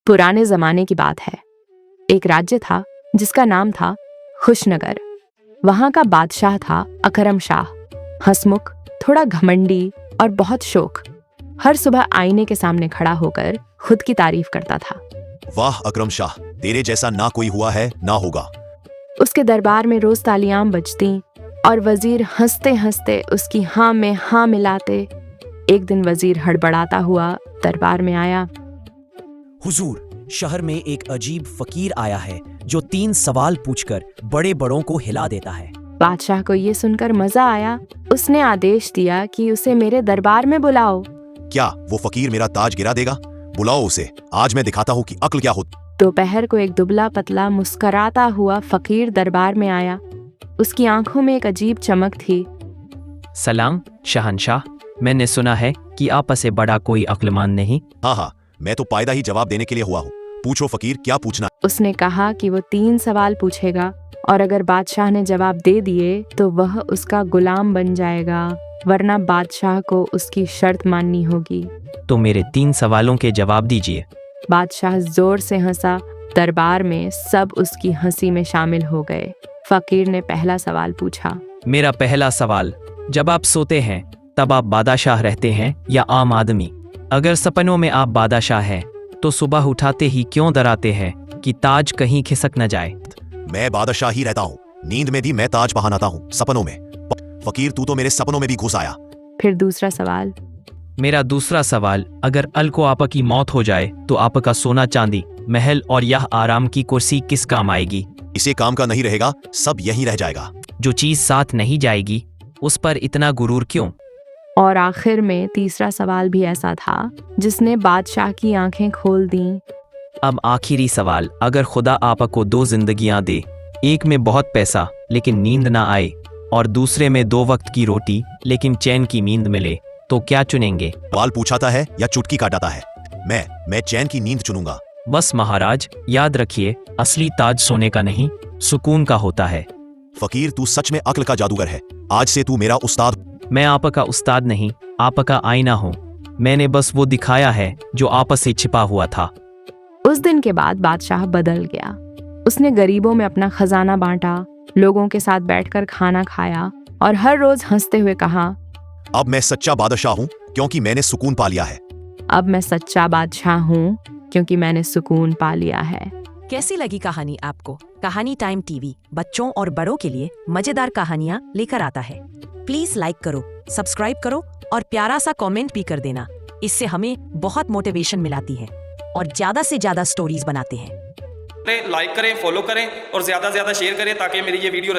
पुराने जमाने की बात है। एक राज्य था जिसका नाम था खुशनगर। वहां का बादशाह था अकरम शाह, हंसमुख, थोड़ा घमंडी और बहुत शौक। हर सुबह आईने के सामने खड़ा होकर खुद की तारीफ करता था। वाह अकरम शाह, तेरे जैसा ना कोई हुआ है ना होगा। उसके दरबार में रोज तालियां बजती और वजीर हंसते हंसते उसकी हाँ में हाँ मिलाते। एक दिन वजीर हड़बड़ाता हुआ दरबार में आया। हुजूर, शहर में एक अजीब फकीर आया है जो 3 सवाल पूछकर बड़े बड़ों को हिला देता है। बादशाह को ये सुनकर मजा आया। उसने आदेश दिया कि उसे मेरे दरबार में बुलाओ। क्या वो फकीर मेरा ताज गिरा देगा? बुलाओ उसे, आज मैं दिखाता हूँ कि अक्ल क्या होती। दोपहर को एक दुबला पतला मुस्कराता हुआ फकीर दरबार में आया। उसकी आंखों में एक अजीब चमक थी। सलाम शहनशाह, मैंने सुना है कि आप से बड़ा कोई अक्लमंद नहीं। हाँ, मैं तो पायदा ही जवाब देने के लिए हुआ हूँ। पूछो फकीर, क्या पूछना? उसने कहा कि वो 3 सवाल पूछेगा और अगर बादशाह ने जवाब दे दिए तो वह उसका गुलाम बन जाएगा, वरना बादशाह को उसकी शर्त माननी होगी। तो मेरे 3 सवालों के जवाब दीजिए। बादशाह जोर से हंसा। दरबार में सब उसकी हंसी में शामिल हो गए। फकीर ने पहला सवाल पूछा। मेरा पहला सवाल, जब आप सोते हैं तब आप बादशाह रहते हैं या आम आदमी? अगर सपनों में आप बादशाह हैं तो सुबह उठाते ही क्यों डराते हैं कि ताज कहीं खिसक न जाए? मैं बादशाह ही रहता हूँ। नींद में भी मैं ताज पहनाता हूँ, सपनों में। फकीर, तू तो मेरे सपनों में भी घुस आया। फिर दूसरा सवाल। मेरा दूसरा सवाल, अगर अल को आप की मौत हो जाए तो आपका सोना चांदी, महल और यह आराम की कुर्सी किस काम आएगी? इसे काम का नहीं रहेगा, सब यहीं रह जाएगा। जो चीज साथ नहीं जाएगी उस पर इतना गुरूर क्यों? और आखिर में तीसरा सवाल भी ऐसा था जिसने बादशाह की आंखें खोल दी। अब आखिरी सवाल, अगर खुदा आपको 2 जिंदगियां दे, एक में बहुत पैसा लेकिन नींद ना आए और दूसरे में 2 वक्त की रोटी लेकिन चैन की नींद मिले, तो क्या चुनेंगे? सवाल पूछाता है या चुटकी काटाता है? मैं चैन की नींद चुनूंगा। बस महाराज, याद रखिए, असली ताज सोने का नहीं सुकून का होता है। फकीर, तू सच में अक्ल का जादूगर है। आज से तू मेरा उस्ताद। मैं आपका उस्ताद नहीं, आपका आईना हूँ। मैंने बस वो दिखाया है जो आप से छिपा हुआ था। उस दिन के बाद बादशाह बदल गया। उसने गरीबों में अपना खजाना बांटा, लोगों के साथ बैठकर खाना खाया और हर रोज हंसते हुए कहा, अब मैं सच्चा बादशाह हूँ क्योंकि मैंने सुकून पा लिया है। अब मैं सच्चा बादशाह हूँ क्योंकि मैंने सुकून पा लिया है। कैसी लगी कहानी आपको? कहानी टाइम टीवी बच्चों और बड़ों के लिए मजेदार कहानियाँ लेकर आता है। प्लीज लाइक करो, सब्सक्राइब करो और प्यारा सा कमेंट भी कर देना। इससे हमें बहुत मोटिवेशन मिलती है और ज्यादा से ज्यादा स्टोरीज बनाते हैं। लाइक करें, फॉलो करें और ज्यादा से ज्यादा शेयर करें ताकि मेरी ये वीडियो